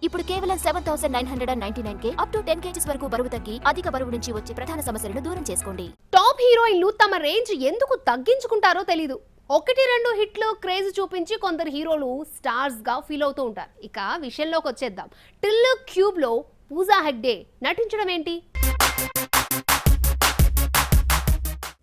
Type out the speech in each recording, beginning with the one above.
ఇప్పుడు కేవలం 7,999K up to 10 kgs వరకు బరువు తగ్గి అధిక బరువు నుంచి వచ్చే ప్రధాన సమస్యలను దూరం చేసుకోండి. టాప్ హీరోయిన్లు తమ రేంజ్ ఎందుకు తగ్గించుకుంటారో తెలీదు. 1-2 హిట్లు క్రేజ్ చూపించి కొందరు హీరోలు స్టార్స్ గా ఫీల్ అవుతూ ఉంటారు. ఇక విషయంలోకి వచ్చేద్దాం. టిల్లు క్యూబ్ లో పూజా హెగ్డే నటించడం ఏంటి?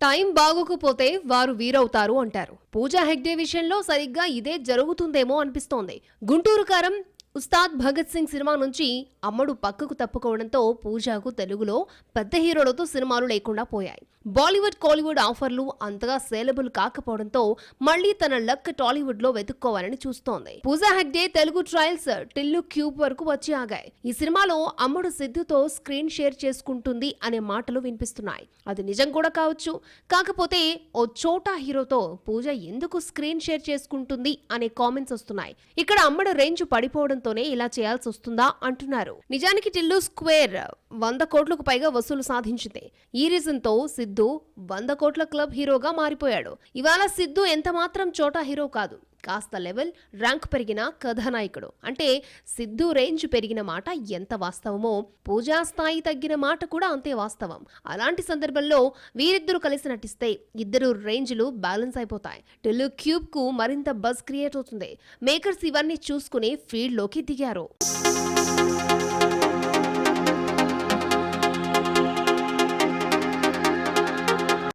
టైం బాగోకపోతే వారు వీరవుతారు అంటారు. పూజా హెగ్డే విషయంలో సరిగ్గా ఇదే జరుగుతుందేమో అనిపిస్తోంది. గుంటూరు కారం ఉస్తాద్ భగత్ సింగ్ సినిమా నుంచి అమ్మడు పక్కకు తప్పుకోవడంతో పూజాకు తెలుగులో పెద్ద హీరోలతో సినిమాలు లేకుండా పోయాయి. బాలీవుడ్ కాలీవుడ్ ఆఫర్లు అంతగా సేలబుల్ కాకపోవడంతో మళ్లీ తన లక్ టాలీవుడ్ లో వెతుక్కోవాలని చూస్తోంది. పూజా హెగ్డే తెలుగు ట్రయల్స్ టిల్లు క్యూబ్ వరకు వచ్చి ఆగాయి. ఈ సినిమాలో అమ్మడు సిద్ధుతో స్క్రీన్ షేర్ చేసుకుంటుంది అనే మాటలు వినిపిస్తున్నాయి. అది నిజం కూడా కావచ్చు. కాకపోతే ఓ చోటా హీరోతో పూజ ఎందుకు స్క్రీన్ షేర్ చేసుకుంటుంది అనే కామెంట్స్ వస్తున్నాయి. ఇక్కడ అమ్మడు రేంజ్ పడిపోవడంతోనే ఇలా చేయాల్సి వస్తుందా అంటున్నారు. నిజానికి టిల్లు స్క్వేర్ 100 కోట్లకు పైగా వసూలు సాధించింది. ఈ రీజన్ తో సిద్ధు 100 కోట్ల క్లబ్ హీరోగా మారిపోయాడు. ఇవాళ సిద్ధు ఎంత మాత్రం చోటా హీరో కాదు, కాస్త లెవెల్ ర్యాంక్ పెరిగిన కథానాయకుడు. అంటే సిద్ధు రేంజ్ పెరిగిన మాట ఎంత వాస్తవమో పూజా స్థాయి తగ్గిన మాట కూడా అంతే వాస్తవం. అలాంటి సందర్భంలో వీరిద్దరూ కలిసి నటిస్తే ఇద్దరు రేంజ్లు బ్యాలెన్స్ అయిపోతాయి. టిల్లు క్యూబ్ కు మరింత బజ్ క్రియేట్ అవుతుంది. మేకర్స్ ఇవన్నీ చూసుకుని ఫీల్డ్ లోకి దిగారు.